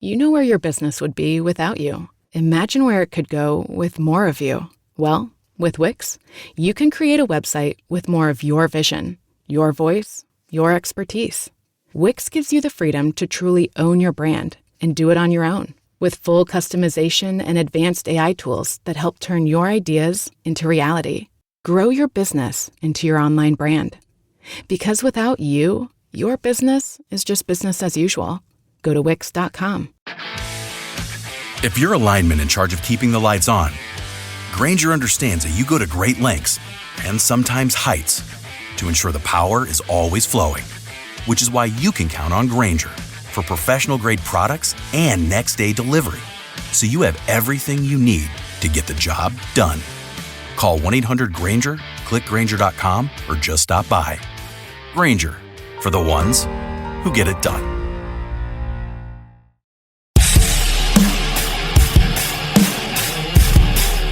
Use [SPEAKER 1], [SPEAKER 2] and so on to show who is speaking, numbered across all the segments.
[SPEAKER 1] You know where your business would be without you. Imagine where it could go with more of you. Well, with Wix, you can create a website with more of your vision, your voice, your expertise. Wix gives you the freedom to truly own your brand and do it on your own, with full customization and advanced AI tools that help turn your ideas into reality. Grow your business into your online brand. Because without you, your business is just business as usual. Go to Wix.com.
[SPEAKER 2] If you're a lineman in charge of keeping the lights on, Grainger understands that you go to great lengths and sometimes heights to ensure the power is always flowing, which is why you can count on Grainger for professional-grade products and next-day delivery, so you have everything you need to get the job done. Call 1-800-GRAINGER, click Grainger.com, or just stop by. Grainger, for the ones who get it done.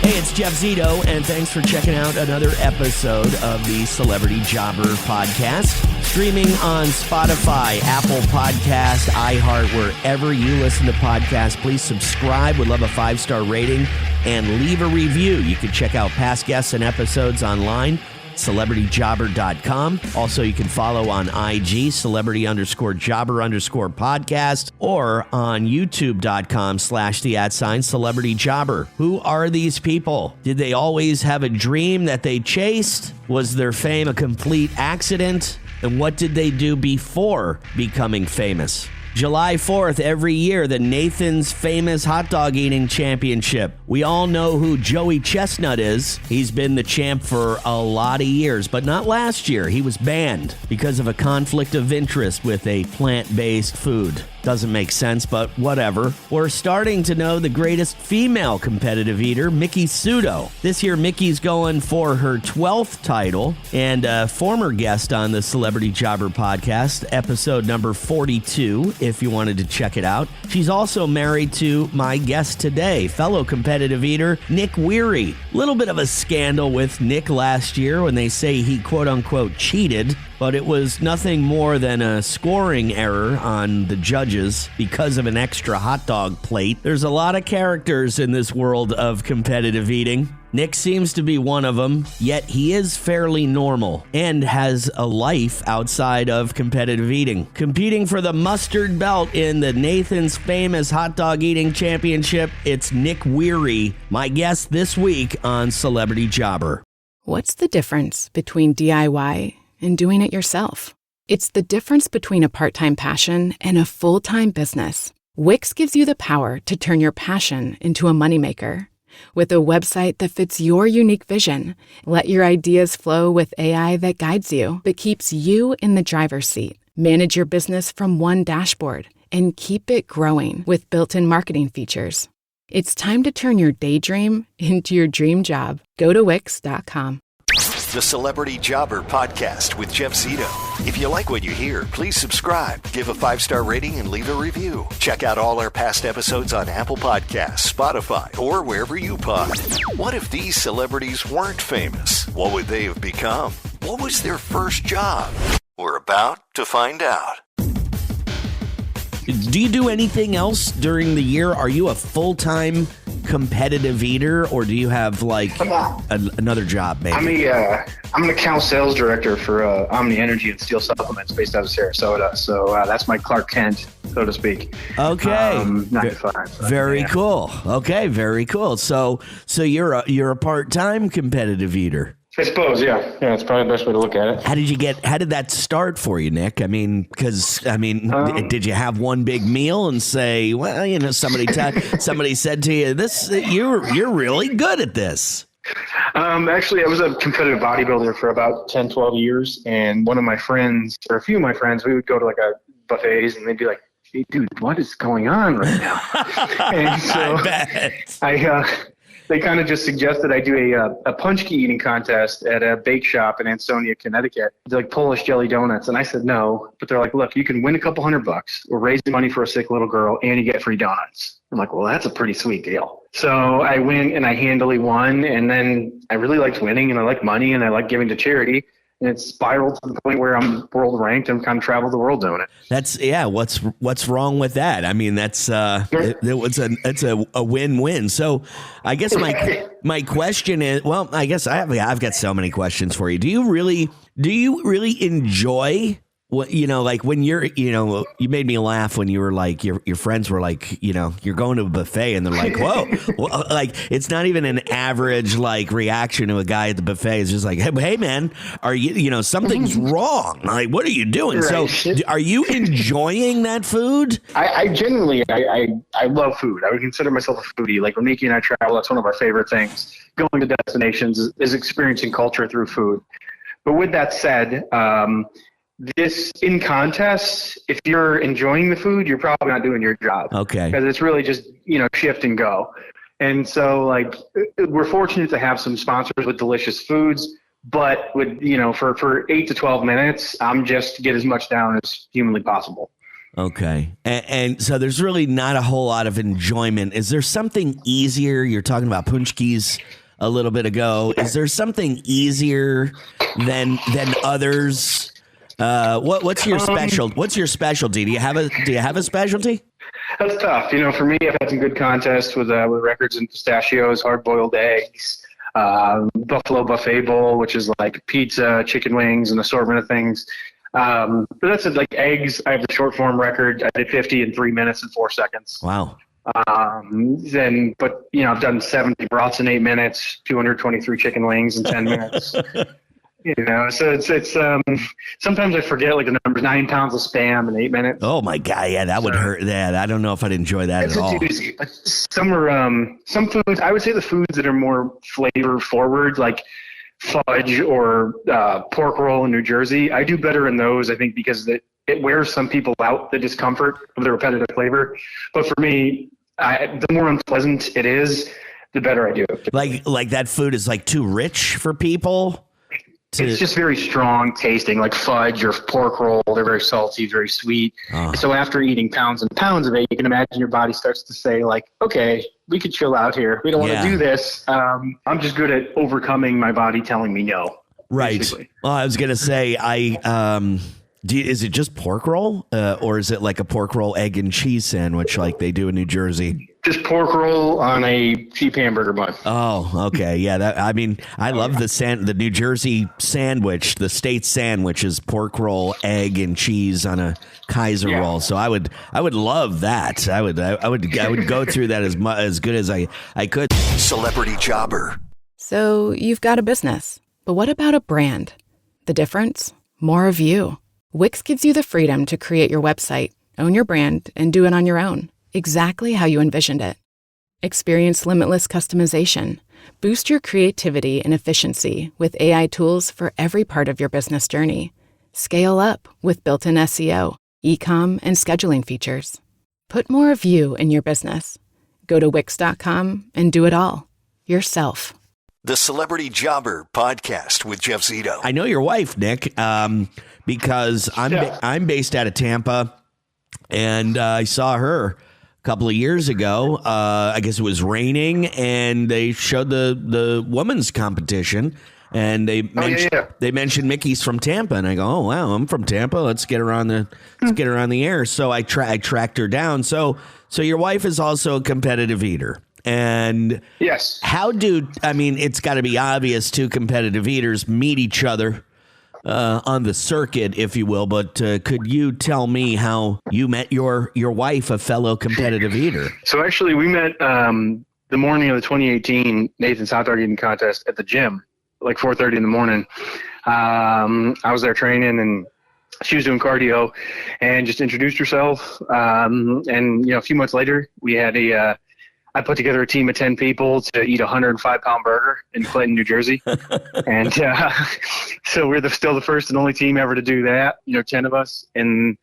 [SPEAKER 3] Hey, it's Jeff Zito, and thanks for checking out another episode of the Celebrity Jobber Podcast. Streaming on Spotify, Apple Podcast, iHeart, wherever you listen to podcasts. Please subscribe. We'd love a 5-star rating and leave a review. You can check out past guests and episodes online, celebrityjobber.com. Also, you can follow on IG, celebrity_jobber_podcast, or on youtube.com/celebrityjobber. Who are these people? Did they always have a dream that they chased? Was their fame a complete accident? And what did they do before becoming famous? July 4th, every year, the Nathan's Famous Hot Dog Eating Championship. We all know who Joey Chestnut is. He's been the champ for a lot of years, but not last year. He was banned because of a conflict of interest with a plant-based food. Doesn't make sense, but whatever. We're starting to know the greatest female competitive eater, Miki Sudo. This year, Miki's going for her 12th title, and a former guest on the Celebrity Jobber Podcast, episode number 42, if you wanted to check it out. She's also married to my guest today, fellow competitive eater, Nick Wehry. Little bit of a scandal with Nick last year when they say he quote-unquote cheated, but it was nothing more than a scoring error on the judges because of an extra hot dog plate. There's a lot of characters in this world of competitive eating. Nick seems to be one of them, yet he is fairly normal and has a life outside of competitive eating. Competing for the mustard belt in the Nathan's Famous Hot Dog Eating Championship, it's Nick Wehry, my guest this week on Celebrity Jobber.
[SPEAKER 1] What's the difference between DIY and doing it yourself? It's the difference between a part-time passion and a full-time business. Wix gives you the power to turn your passion into a moneymaker. With a website that fits your unique vision, let your ideas flow with AI that guides you, but keeps you in the driver's seat. Manage your business from one dashboard and keep it growing with built-in marketing features. It's time to turn your daydream into your dream job. Go to Wix.com.
[SPEAKER 4] The Celebrity Jobber Podcast with Jeff Zito. If you like what you hear, please subscribe, give a 5-star rating, and leave a review. Check out all our past episodes on Apple Podcasts, Spotify, or wherever you pod. What if these celebrities weren't famous? What would they have become? What was their first job? We're about to find out.
[SPEAKER 3] Do you do anything else during the year? Are you a full-time competitive eater, or do you have like another job, maybe?
[SPEAKER 5] I'm an account sales director for Omni Energy and Steel Supplements based out of Sarasota. So that's my Clark Kent, so to speak.
[SPEAKER 3] Okay.
[SPEAKER 5] 9 to 5.
[SPEAKER 3] Very cool. Okay, very cool. So you're a part-time competitive eater.
[SPEAKER 5] I suppose, yeah. Yeah, it's probably the best way to look at it.
[SPEAKER 3] How did that start for you, Nick? Did you have one big meal and say, well, somebody said to you, you're really good at this?
[SPEAKER 5] Actually, I was a competitive bodybuilder for about 10, 12 years. And one of my friends, or a few of my friends, we would go to like a buffets and they'd be like, hey, dude, what is going on right now? And so they kind of just suggested I do a punch key eating contest at a bake shop in Ansonia, Connecticut. They're like Polish jelly donuts. And I said no. But they're like, look, you can win a couple $100. We're raising money for a sick little girl and you get free donuts. I'm like, well, that's a pretty sweet deal. So I win and I handily won. And then I really liked winning and I like money and I like giving to charity. And it's spiraled to the point where I'm world ranked and kind of traveled the world doing it.
[SPEAKER 3] What's wrong with that? I mean, it's a win-win. So I guess my question is, well, I guess I've got so many questions for you. Do you really enjoy what, like when you made me laugh when you were like, your friends were like, you're going to a buffet and they're like, whoa, well, like it's not even an average like reaction to a guy at the buffet. It's just like, hey man, are you, something's wrong. Like, what are you doing?
[SPEAKER 5] Right.
[SPEAKER 3] So are you enjoying that food?
[SPEAKER 5] I genuinely, I love food. I would consider myself a foodie. Like when Nikki and I travel, that's one of our favorite things. Going to destinations is experiencing culture through food. But with that said, this in contests, if you're enjoying the food, you're probably not doing your job.
[SPEAKER 3] Okay.
[SPEAKER 5] Because it's really just, shift and go. And so like we're fortunate to have some sponsors with delicious foods, but with, for 8 to 12 minutes, I'm just to get as much down as humanly possible.
[SPEAKER 3] Okay. And so there's really not a whole lot of enjoyment. Is there something easier? You're talking about punchkis a little bit ago. Is there something easier than others? What's your specialty? Do you have a specialty?
[SPEAKER 5] That's tough. For me, I've had some good contests with records and pistachios, hard-boiled eggs, buffalo buffet bowl, which is like pizza, chicken wings, an assortment of things. But that's it, like eggs. I have the short form record. I did 50 in 3 minutes and 4 seconds.
[SPEAKER 3] Wow.
[SPEAKER 5] I've done 70 broths in 8 minutes, 223 chicken wings in 10 minutes. So it's sometimes I forget like the numbers, 9 pounds of Spam in 8 minutes.
[SPEAKER 3] Oh my God. Yeah, that would hurt. Yeah, I don't know if I'd enjoy that at all.
[SPEAKER 5] Some foods, I would say the foods that are more flavor forward, like fudge or pork roll in New Jersey. I do better in those, I think, because it wears some people out, the discomfort of the repetitive flavor. But for me, the more unpleasant it is, the better I do it.
[SPEAKER 3] Like that food is like too rich for people.
[SPEAKER 5] It's just very strong tasting, like fudge or pork roll. They're very salty, very sweet. So after eating pounds and pounds of it, you can imagine your body starts to say, like, okay, we could chill out here. We don't want to do this. I'm just good at overcoming my body telling me no.
[SPEAKER 3] Right.
[SPEAKER 5] Basically.
[SPEAKER 3] Well, I was going to say, is it just pork roll or is it like a pork roll, egg and cheese sandwich like they do in New Jersey?
[SPEAKER 5] Just pork roll on a cheap hamburger bun.
[SPEAKER 3] Oh, okay. Yeah. I love the New Jersey sandwich. The state sandwich is pork roll, egg and cheese on a Kaiser roll. So I would love that. I would go through that as good as I could.
[SPEAKER 4] Celebrity Jobber.
[SPEAKER 1] So you've got a business, but what about a brand? The difference? More of you. Wix gives you the freedom to create your website, own your brand, and do it on your own, exactly how you envisioned it. Experience limitless customization. Boost your creativity and efficiency with AI tools for every part of your business journey. Scale up with built-in SEO, e-com, and scheduling features. Put more of you in your business. Go to Wix.com and do it all yourself.
[SPEAKER 4] The Celebrity Jobber Podcast with Jeff Zito.
[SPEAKER 3] I know your wife, Nick, because I'm based out of Tampa, and I saw her a couple of years ago. I guess it was raining, and they showed the women's competition, and they mentioned Mickey's from Tampa, and I go, oh wow, I'm from Tampa. Let's get her on the air. So I tracked her down. So your wife is also a competitive eater. And
[SPEAKER 5] yes,
[SPEAKER 3] it's got to be obvious two competitive eaters meet each other on the circuit, if you will. But could you tell me how you met your wife, a fellow competitive eater?
[SPEAKER 5] So actually, we met the morning of the 2018 Nathan's Hot Dog Eating Contest at the gym, like 4:30 in the morning. I was there training, and she was doing cardio, and just introduced herself. And a few months later, we had I put together a team of 10 people to eat a 105-pound burger in Clinton, New Jersey. And so we're still the first and only team ever to do that, 10 of us. And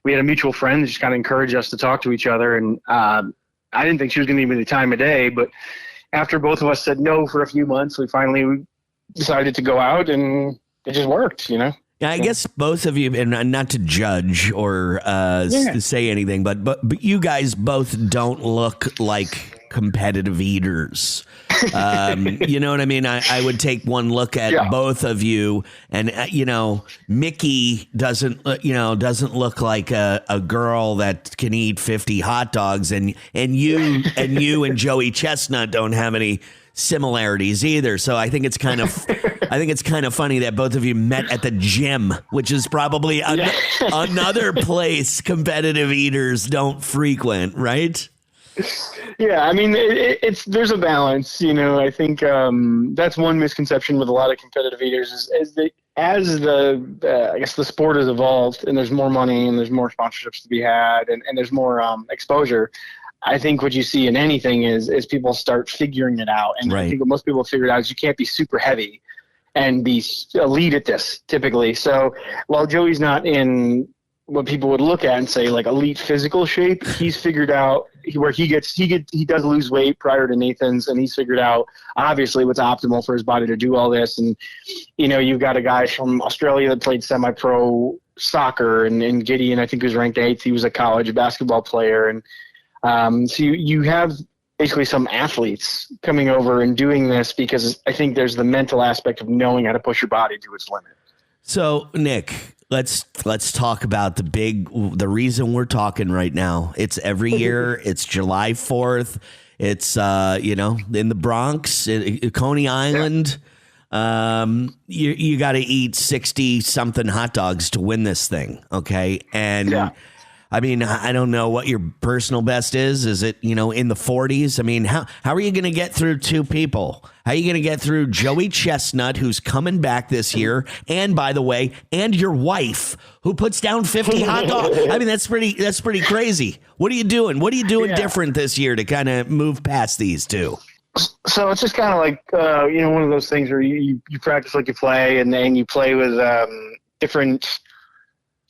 [SPEAKER 5] we had a mutual friend that just kind of encouraged us to talk to each other. And I didn't think she was going to give me the time of day. But after both of us said no for a few months, we finally decided to go out, and it just worked, Yeah,
[SPEAKER 3] I guess both of you, and not to judge or say anything, but you guys both don't look like competitive eaters. You know what I mean? I would take one look at both of you, and Mickey doesn't look like a girl that can eat 50 hot dogs, and you and Joey Chestnut don't have any similarities either. So I think it's kind of funny that both of you met at the gym, which is probably another place competitive eaters don't frequent, right?
[SPEAKER 5] Yeah, I mean, there's a balance, I think that's one misconception with a lot of competitive eaters is that as I guess the sport has evolved and there's more money and there's more sponsorships to be had and there's more exposure, I think what you see in anything is people start figuring it out. And I think what most people have figured out is you can't be super heavy and be elite at this typically. So while Joey's not in what people would look at and say like elite physical shape, he's figured out where he does lose weight prior to Nathan's, and he's figured out obviously what's optimal for his body to do all this. And you've got a guy from Australia that played semi-pro soccer, and Gideon I think was ranked 8th. He was a college basketball player, and so you have basically some athletes coming over and doing this because I think there's the mental aspect of knowing how to push your body to its limit.
[SPEAKER 3] So Nick, let's talk about the reason we're talking right now. It's every year. It's July 4th. It's in the Bronx, Coney Island. You got to eat 60 something hot dogs to win this thing. Okay. And I mean, I don't know what your personal best is. Is it, in the 40s? I mean, how are you going to get through two people? How are you going to get through Joey Chestnut, who's coming back this year, and by the way, and your wife, who puts down 50 hot dogs? I mean, that's pretty crazy. What are you doing? What are you doing different this year to kind of move past these two?
[SPEAKER 5] So it's just kind of like one of those things where you practice like you play, and then you play with different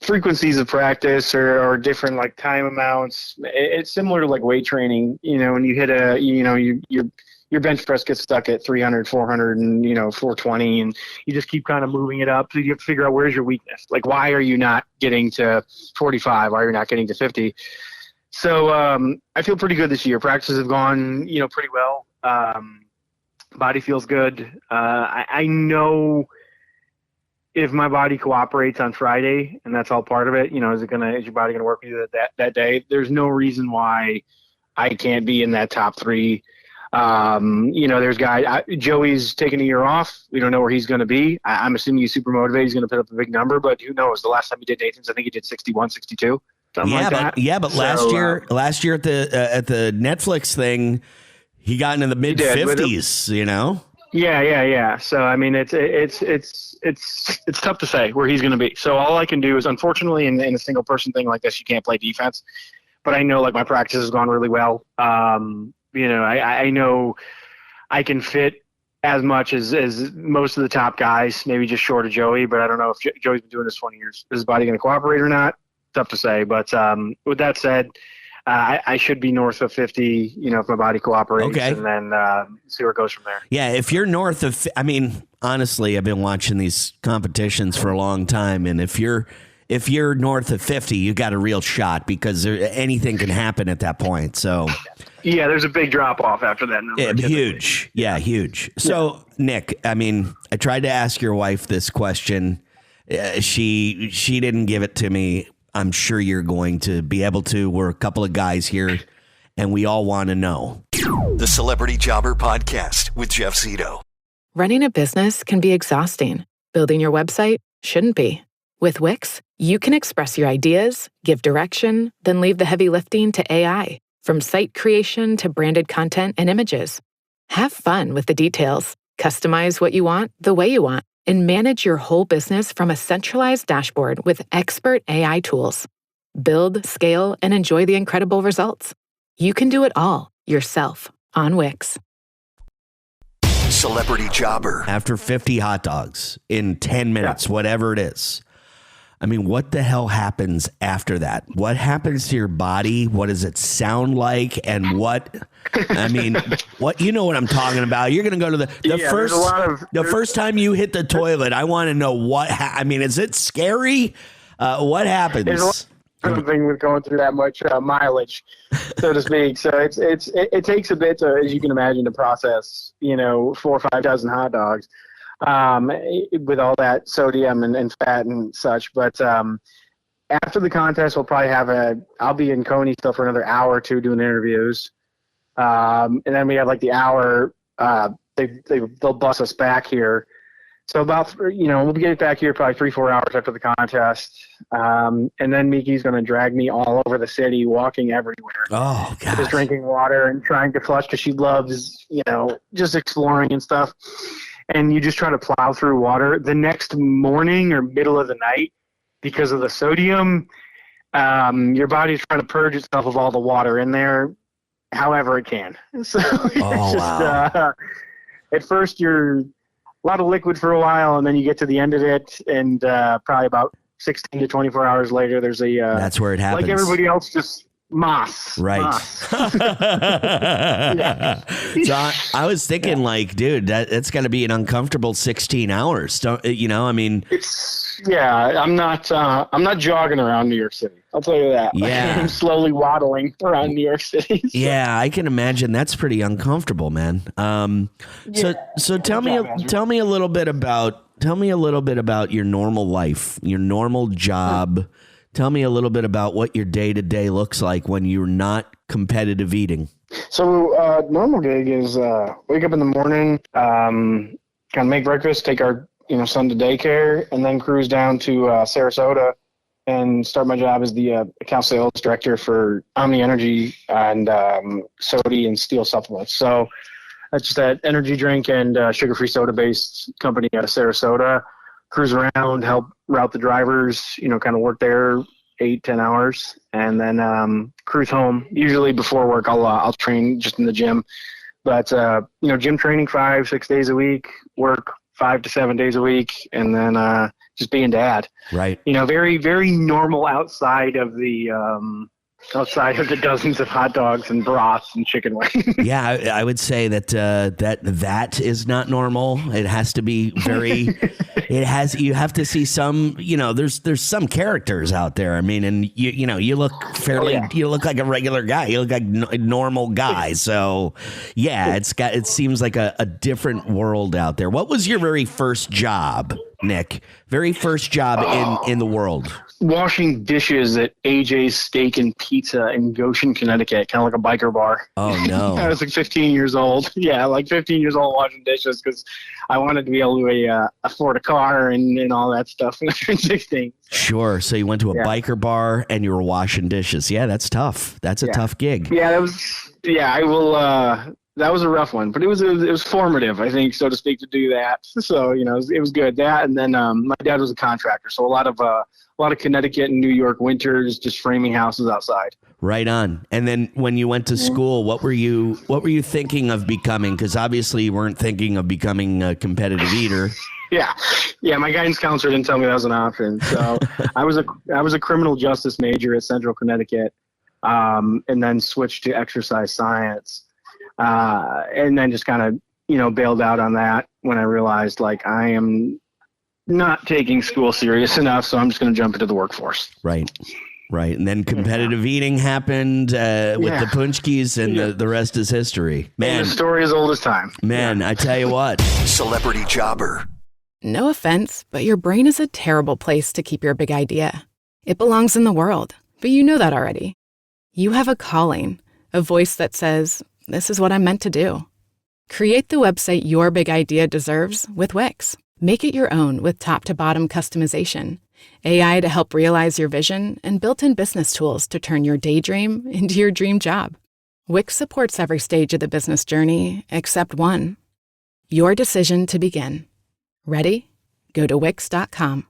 [SPEAKER 5] frequencies of practice or different like time amounts. It's similar to like weight training, when you hit your bench press gets stuck at 300, 400 and 420, and you just keep kind of moving it up. So you have to figure out where's your weakness. Like, why are you not getting to 45? Why are you not getting to 50? So I feel pretty good this year. Practices have gone, pretty well. Body feels good. I know if my body cooperates on Friday, and that's all part of it, is your body gonna work with you that day? There's no reason why I can't be in that top 3. There's guys. Joey's taking a year off. We don't know where he's gonna be. I'm assuming he's super motivated. He's gonna put up a big number, but who knows? The last time he did Nathan's, I think he did 61, 62. Something like that. But
[SPEAKER 3] last year at the Netflix thing, he got into the mid 50s.
[SPEAKER 5] Yeah. So I mean, it's tough to say where he's going to be. So all I can do is, unfortunately, in a single person thing like this, you can't play defense. But I know like my practice has gone really well. I know I can fit as much as most of the top guys, maybe just short of Joey. But I don't know if Joey's been doing this 20 years. Is his body going to cooperate or not? Tough to say. But with that said, I should be north of 50, if my body cooperates, and then see where it goes from there.
[SPEAKER 3] Yeah, if you're north of, I mean, honestly, I've been watching these competitions for a long time, and if you're north of 50, you got a real shot because anything can happen at that point. So,
[SPEAKER 5] yeah, there's a big drop off after that number.
[SPEAKER 3] Yeah, huge. Yeah, huge. So, Nick, I mean, I tried to ask your wife this question. She didn't give it to me. I'm sure you're going to be able to. We're a couple of guys here, and we all want to know.
[SPEAKER 4] The Celebrity Jobber Podcast with Jeff Zito.
[SPEAKER 1] Running a business can be exhausting. Building your website shouldn't be. With Wix, you can express your ideas, give direction, then leave the heavy lifting to AI. From site creation to branded content and images. Have fun with the details. Customize what you want the way you want. And manage your whole business from a centralized dashboard with expert AI tools. Build, scale, and enjoy the incredible results. You can do it all yourself on Wix.
[SPEAKER 4] Celebrity Jobber.
[SPEAKER 3] After 50 hot dogs in 10 minutes, whatever it is. I mean, what the hell happens after that? What happens to your body? What does it sound like? And what you know what I'm talking about. You're going to go to the first time you hit the toilet. I want to know is it scary? What happens?
[SPEAKER 5] something with going through that much mileage, so to speak. So it takes a bit to, as you can imagine, to process 4 or 5 dozen hot dogs with all that sodium and fat and such. But after the contest, we'll probably I'll be in Coney still for another hour or two doing interviews, and then we have like the hour. They'll bus us back here. So about, we'll be getting back here probably 3-4 hours after the contest. And then Miki's going to drag me all over the city, walking everywhere.
[SPEAKER 3] Oh, God.
[SPEAKER 5] Just drinking water and trying to flush because she loves, just exploring and stuff. And you just try to plow through water. The next morning or middle of the night, because of the sodium, your body's trying to purge itself of all the water in there however it can. So
[SPEAKER 3] wow.
[SPEAKER 5] At first you're a lot of liquid for a while, and then you get to the end of it, and probably about 16 to 24 hours later, there's
[SPEAKER 3] that's where it happens.
[SPEAKER 5] Like everybody else, just moss.
[SPEAKER 3] Right.
[SPEAKER 5] Moss.
[SPEAKER 3] Yeah. So I was thinking, dude, that's got to be an uncomfortable 16 hours. Don't I mean,
[SPEAKER 5] I'm not jogging around New York City. I'll tell you that.
[SPEAKER 3] Yeah.
[SPEAKER 5] I'm slowly waddling around New York City. So.
[SPEAKER 3] Yeah, I can imagine that's pretty uncomfortable, man. So tell me a little bit about your normal life, your normal job. Tell me a little bit about what your day-to-day looks like when you're not competitive eating.
[SPEAKER 5] So normal gig is wake up in the morning, kind of make breakfast, take our son to daycare, and then cruise down to Sarasota and start my job as the account sales director for Omni Energy and Sodi and Steel supplements. So that's just that energy drink and sugar-free soda-based company out of Sarasota. Cruise around, help route the drivers, kind of work there 8-10 hours, and then cruise home. Usually before work, I'll train just in the gym, but gym training 5-6 days a week, work 5 to 7 days a week, and then just being dad.
[SPEAKER 3] Right.
[SPEAKER 5] Very, very normal outside of the dozens of hot dogs and broths and chicken wings.
[SPEAKER 3] Yeah, I would say that that is not normal. It has to be very. You have to see some. There's some characters out there. I mean, and you look fairly. You look like a regular guy. You look like a normal guy. So, yeah, it seems like a different world out there. What was your very first job, Nick? Very first job in the world? Washing
[SPEAKER 5] dishes at AJ's Steak and Pizza in Goshen, Connecticut, kind of like a biker bar.
[SPEAKER 3] Oh, no.
[SPEAKER 5] I was like 15 years old. Yeah, like 15 years old washing dishes because I wanted to be able to afford a car and all that stuff when I turned 16.
[SPEAKER 3] Sure. So you went to a biker bar and you were washing dishes. Yeah, that's tough. That's a tough gig.
[SPEAKER 5] Yeah, that was a rough one, but it was formative, I think, so to speak, to do that. So, it was good. That, and then my dad was a contractor, so a lot of Connecticut and New York winters, just framing houses outside.
[SPEAKER 3] Right on. And then when you went to school, what were you thinking of becoming? Because obviously you weren't thinking of becoming a competitive eater.
[SPEAKER 5] Yeah. My guidance counselor didn't tell me that was an option. So I was a criminal justice major at Central Connecticut, and then switched to exercise science. And then just kind of, bailed out on that when I realized I am not taking school serious enough. So I'm just going to jump into the workforce.
[SPEAKER 3] Right. And then competitive eating happened with the Punchkis, and the rest is history. Man,
[SPEAKER 5] and the story is old as time.
[SPEAKER 3] Man, I tell you what.
[SPEAKER 4] Celebrity Jobber.
[SPEAKER 1] No offense, but your brain is a terrible place to keep your big idea. It belongs in the world, but you know that already. You have a calling, a voice that says, this is what I'm meant to do. Create the website your big idea deserves with Wix. Make it your own with top-to-bottom customization, AI to help realize your vision, and built-in business tools to turn your daydream into your dream job. Wix supports every stage of the business journey except one. Your decision to begin. Ready? Go to Wix.com.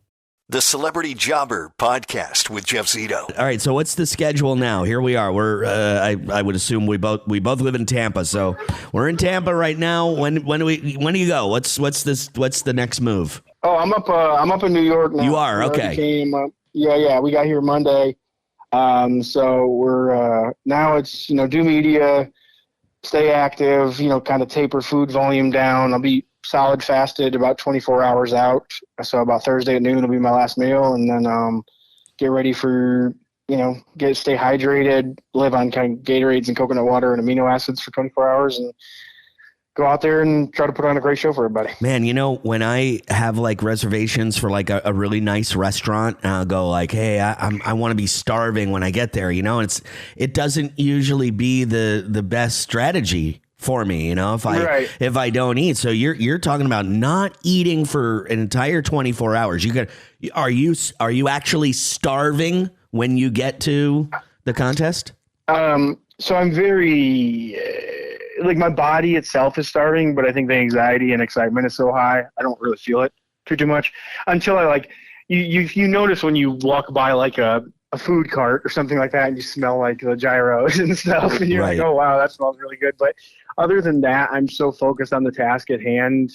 [SPEAKER 4] The Celebrity Jobber Podcast with Jeff Zito.
[SPEAKER 3] All right, so what's the schedule now? Here we are. We're I would assume we both live in Tampa, so we're in Tampa right now. When do you go? What's the next move?
[SPEAKER 5] Oh, I'm up in New York now.
[SPEAKER 3] You are? Okay.
[SPEAKER 5] Yeah, we got here Monday. So we're now it's do media, stay active, kind of taper food volume down. I'll be solid fasted about 24 hours out. So about Thursday at noon will be my last meal, and then get ready for stay hydrated, live on kind of Gatorades and coconut water and amino acids for 24 hours and go out there and try to put on a great show for everybody.
[SPEAKER 3] Man, when I have like reservations for like a really nice restaurant, and I'll go like, hey, I want to be starving when I get there, and it doesn't usually be the best strategy for me, if I don't eat. So you're talking about not eating for an entire 24 hours. Are you actually starving when you get to the contest?
[SPEAKER 5] So I'm very like my body itself is starving, but I think the anxiety and excitement is so high, I don't really feel it too much until I like you notice when you walk by like a food cart or something like that and you smell like the gyros and stuff and you're
[SPEAKER 3] right.
[SPEAKER 5] like, oh wow, that smells really good. But other than that, I'm so focused on the task at hand.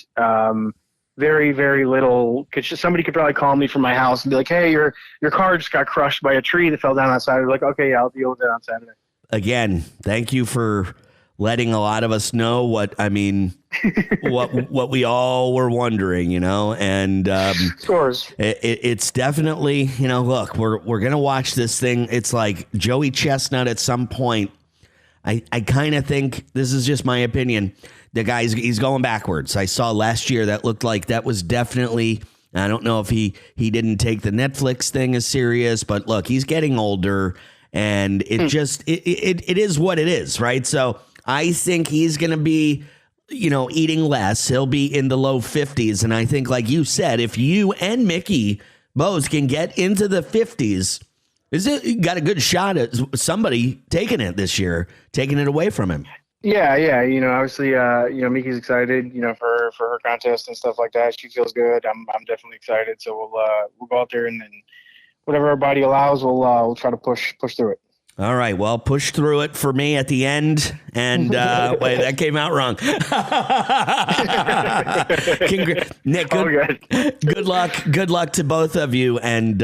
[SPEAKER 5] Very, very little. Somebody could probably call me from my house and be like, hey, your car just got crushed by a tree that fell down outside. Like, okay, yeah, I'll deal with it on Saturday. Again,
[SPEAKER 3] thank you for letting a lot of us know what we all were wondering, and
[SPEAKER 5] scores.
[SPEAKER 3] It's definitely, look, we're going to watch this thing. It's like Joey Chestnut at some point. I kind of think, this is just my opinion, the he's going backwards. I saw last year that looked like that was definitely, I don't know if he didn't take the Netflix thing as serious, but look, he's getting older and it is what it is, right? So I think he's going to be, eating less. He'll be in the low 50s. And I think, like you said, if you and Mickey both can get into the 50s, got a good shot at somebody taking it this year, taking it away from him.
[SPEAKER 5] Yeah. Obviously, Mickey's excited, for her contest and stuff like that. She feels good. I'm definitely excited. So we'll go out there and then whatever our body allows, we'll try to push through it.
[SPEAKER 3] All right. Well, push through it for me at the end. And wait, that came out wrong. Nick, good luck. Good luck to both of you. And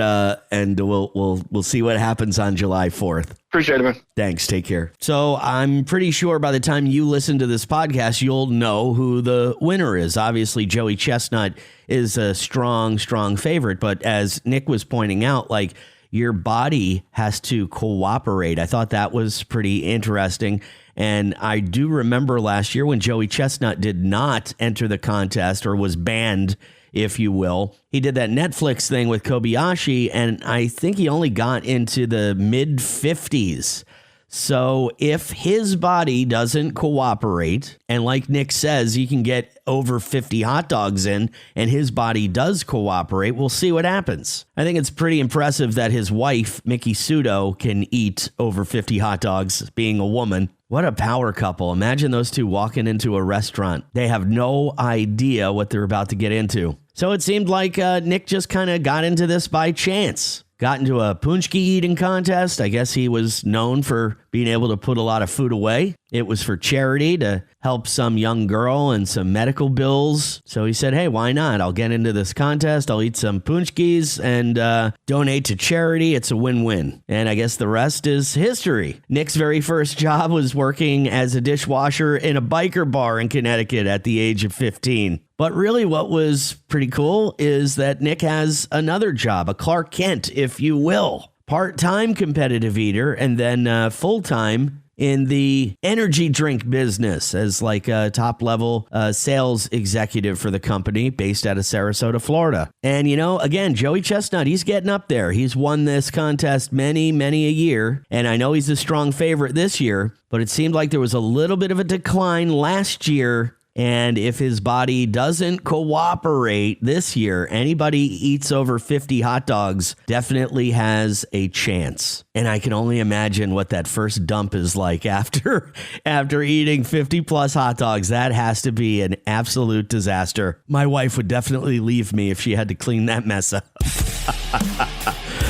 [SPEAKER 3] we'll see what happens on July 4th.
[SPEAKER 5] Appreciate it, man.
[SPEAKER 3] Thanks. Take care. So I'm pretty sure by the time you listen to this podcast, you'll know who the winner is. Obviously, Joey Chestnut is a strong favorite. But as Nick was pointing out, like, your body has to cooperate. I thought that was pretty interesting. And I do remember last year when Joey Chestnut did not enter the contest, or was banned, if you will. He did that Netflix thing with Kobayashi, and I think he only got into the mid 50s. So if his body doesn't cooperate, and like Nick says, he can get over 50 hot dogs in, and his body does cooperate, we'll see what happens. I think it's pretty impressive that his wife, Mickey Sudo, can eat over 50 hot dogs, being a woman. What a power couple. Imagine those two walking into a restaurant. They have no idea what they're about to get into. So it seemed like Nick just kind of got into this by chance. Got into a punchki eating contest. I guess he was known for being able to put a lot of food away. It was for charity to help some young girl and some medical bills. So he said, hey, why not? I'll get into this contest. I'll eat some punchkis and donate to charity. It's a win-win. And I guess the rest is history. Nick's very first job was working as a dishwasher in a biker bar in Connecticut at the age of 15. But really what was pretty cool is that Nick has another job, a Clark Kent, if you will. Part-time competitive eater and then full-time in the energy drink business as like a top-level sales executive for the company based out of Sarasota, Florida. And, again, Joey Chestnut, he's getting up there. He's won this contest many a year. And I know he's a strong favorite this year, but it seemed like there was a little bit of a decline last year. And if his body doesn't cooperate this year, anybody eats over 50 hot dogs definitely has a chance. And I can only imagine what that first dump is like after eating 50 plus hot dogs. That has to be an absolute disaster. My wife would definitely leave me if she had to clean that mess up.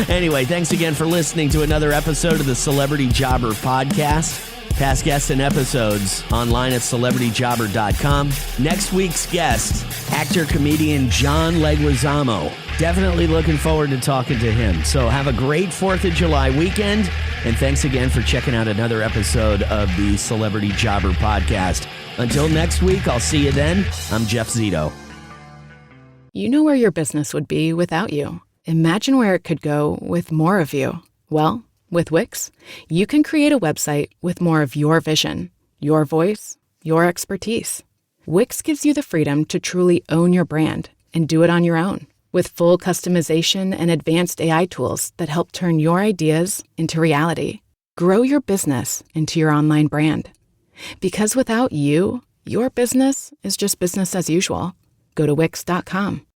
[SPEAKER 3] Anyway, thanks again for listening to another episode of the Celebrity Jobber Podcast. Past guests and episodes online at celebrityjobber.com. Next week's guest, actor-comedian John Leguizamo. Definitely looking forward to talking to him. So have a great 4th of July weekend. And thanks again for checking out another episode of the Celebrity Jobber Podcast. Until next week, I'll see you then. I'm Jeff Zito.
[SPEAKER 1] You know where your business would be without you. Imagine where it could go with more of you. Well, With Wix, you can create a website with more of your vision, your voice, your expertise. Wix gives you the freedom to truly own your brand and do it on your own, with full customization and advanced AI tools that help turn your ideas into reality. Grow your business into your online brand. Because without you, your business is just business as usual. Go to Wix.com.